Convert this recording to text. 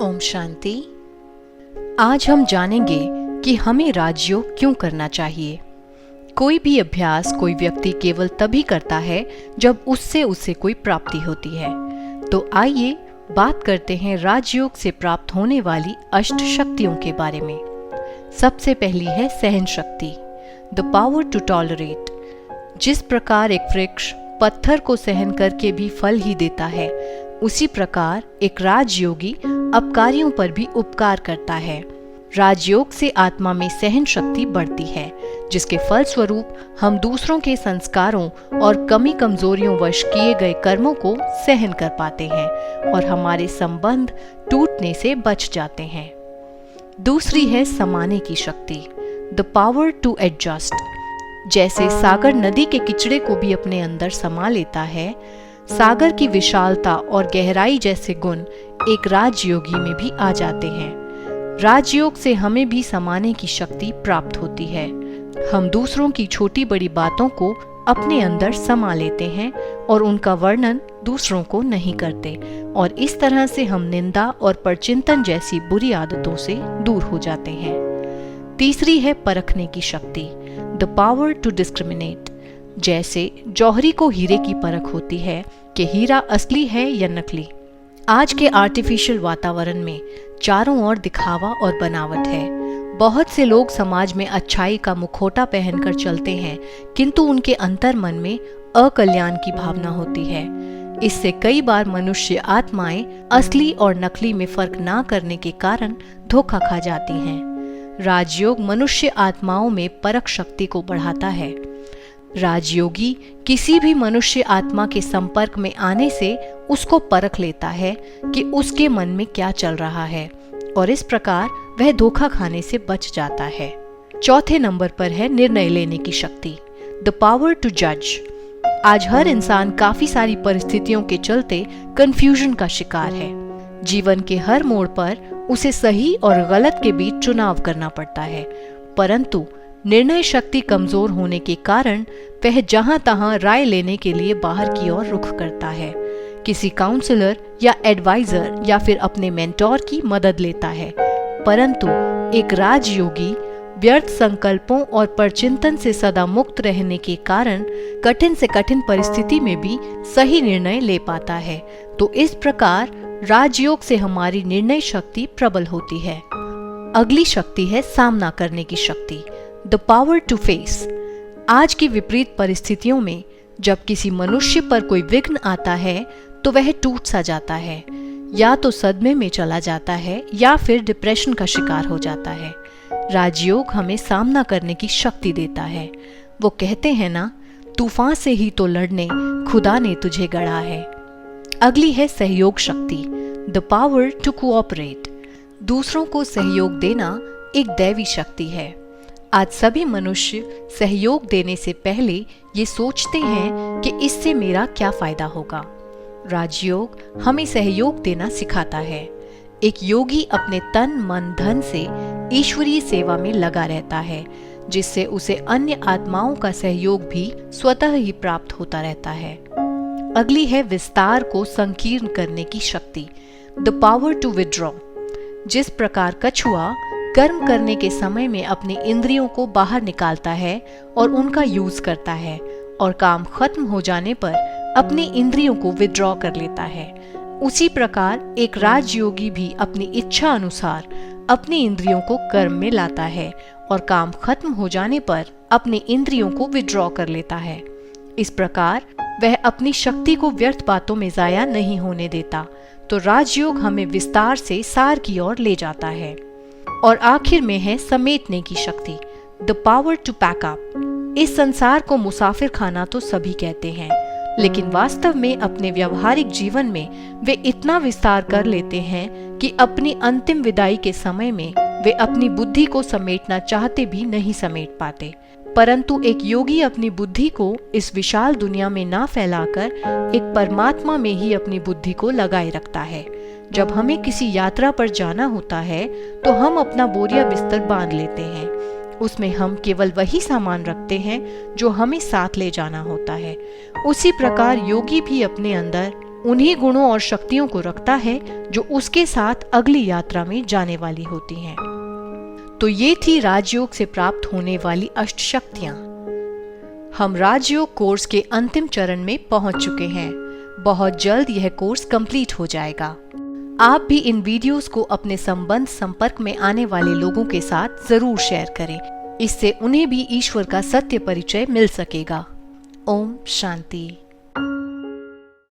ओम शांति। आज हम जानेंगे कि हमें राजयोग क्यों करना चाहिए। कोई भी अभ्यास कोई व्यक्ति केवल तभी करता है जब उससे उसे कोई प्राप्ति होती है। तो आइए बात करते हैं राजयोग से प्राप्त होने वाली अष्ट शक्तियों के बारे में। सबसे पहली है सहन शक्ति, द पावर टू टॉलरेट। जिस प्रकार एक वृक्ष पत्थर को सहन करके भी फल ही देता है, उसी प्रकार एक राजयोगी अपकारियों पर भी उपकार करता है। राजयोग से आत्मा में सहन शक्ति बढ़ती है, जिसके फलस्वरूप हम दूसरों के संस्कारों और कमी कमजोरियों वश किए गए कर्मों को सहन कर पाते हैं और हमारे संबंध टूटने से बच जाते हैं। दूसरी है समाने की शक्ति, द पावर टू एडजस्ट। जैसे सागर नदी के किचड़े को भी अपने अंदर समा लेता है, सागर की विशालता और गहराई जैसे गुण एक राजयोगी में भी आ जाते हैं। राजयोग से हमें भी समाने की शक्ति प्राप्त होती है। हम दूसरों की छोटी बड़ी बातों को अपने अंदर समा लेते हैं और उनका वर्णन दूसरों को नहीं करते, और इस तरह से हम निंदा और परचिंतन जैसी बुरी आदतों से दूर हो जाते हैं। तीसरी है परखने की शक्ति, द पावर टू डिस्क्रिमिनेट। जैसे जौहरी को हीरे की परख होती है कि हीरा असली है या नकली। आज के आर्टिफिशियल वातावरण में चारों ओर दिखावा और बनावट है। बहुत से लोग समाज में अच्छाई का मुखौटा पहनकर चलते हैं, किंतु उनके अंतर मन में अकल्याण की भावना होती है। इससे कई बार मनुष्य आत्माएं असली और नकली में फर्क ना करने के कारण धोखा खा जाती हैं। राजयोग मनुष्य आत्माओं में परख शक्ति को बढ़ाता है। राजयोगी किसी भी मनुष्य आत्मा के संपर्क में आने से उसको परख लेता है कि उसके मन में क्या चल रहा है, और इस प्रकार वह धोखा खाने से बच जाता है। चौथे नंबर पर है निर्णय लेने की शक्ति, द पावर टू जज। आज हर इंसान काफी सारी परिस्थितियों के चलते कंफ्यूजन का शिकार है। जीवन के हर मोड़ पर उसे सही और गलत के बीच चुनाव करना पड़ता है, परंतु निर्णय शक्ति कमजोर होने के कारण वह जहां तहां राय लेने के लिए बाहर की ओर रुख करता है। किसी काउंसलर या एडवाइजर या फिर अपने मेंटोर की मदद लेता है, परंतु एक राजयोगी व्यर्थ संकल्पों और परचिंतन से सदा मुक्त रहने के कारण कठिन से कठिन परिस्थिति में भी सही निर्णय ले पाता है। तो इस प्रकार राजयोग से हमारी निर्णय शक्ति प्रबल होती है। अगली शक्ति है सामना करने की शक्ति, द पावर टू फेस। आज की विपरीत परिस्थितियों में जब किसी मनुष्य पर कोई विघ्न आता है तो वह टूट सा जाता है, या तो सदमे में चला जाता है या फिर डिप्रेशन का शिकार हो जाता है। राजयोग हमें सामना करने की शक्ति देता है। वो कहते हैं ना, तूफान से ही तो लड़ने खुदा ने तुझे गढ़ा है। अगली है सहयोग शक्ति, द पावर टू कोऑपरेट। दूसरों को सहयोग देना एक दैवी शक्ति है। आज सभी मनुष्य सहयोग देने से पहले ये सोचते हैं कि इससे मेरा क्या फायदा होगा। राजयोग हमें सहयोग देना सिखाता है। एक योगी अपने तन मन धन से ईश्वरीय सेवा में लगा रहता है, जिससे उसे अन्य आत्माओं का सहयोग भी स्वतः ही प्राप्त होता रहता है। अगली है विस्तार को संकीर्ण करने की शक्ति, द पावर टू विड्रॉ। जिस प्रकार कछुआ कर्म करने के समय में अपने इंद्रियों को बाहर निकालता है और उनका यूज करता है, और काम खत्म हो जाने पर अपनी इंद्रियों को विड्रॉ कर लेता है, उसी प्रकार एक राजयोगी भी अपनी इच्छा अनुसार अपनी इंद्रियों को कर्म में लाता है और काम खत्म हो जाने पर अपनी इंद्रियों को विड्रॉ कर लेता है। इस प्रकार वह अपनी शक्ति को व्यर्थ बातों में जाया नहीं होने देता। तो राजयोग हमें विस्तार से सार की ओर ले जाता है। और आखिर में है समेटने की शक्ति, the power to pack up. इस संसार को मुसाफिर खाना तो सभी कहते हैं, लेकिन वास्तव में अपने व्यवहारिक जीवन में वे इतना विस्तार कर लेते हैं कि अपनी अंतिम विदाई के समय में वे अपनी बुद्धि को समेटना चाहते भी नहीं समेट पाते। परंतु एक योगी अपनी बुद्धि को इस विशाल दुनिया में ना फैलाकर एक परमात्मा में ही अपनी बुद्धि को लगाए रखता है। जब हमें किसी यात्रा पर जाना होता है तो हम अपना बोरिया बिस्तर बांध लेते हैं। उसमें हम केवल वही सामान रखते हैं जो हमें साथ ले जाना होता है। उसी प्रकार योगी भी अपने अंदर उन्हीं गुणों और शक्तियों को रखता है जो उसके साथ अगली यात्रा में जाने वाली होती हैं। तो ये थी राजयोग से प्राप्त होने वाली अष्ट शक्तियां। हम राजयोग कोर्स के अंतिम चरण में पहुंच चुके हैं। बहुत जल्द यह कोर्स कंप्लीट हो जाएगा। आप भी इन वीडियोस को अपने संपर्क में आने वाले लोगों के साथ जरूर शेयर करें। इससे उन्हें भी ईश्वर का सत्य परिचय मिल सकेगा। ओम शांति।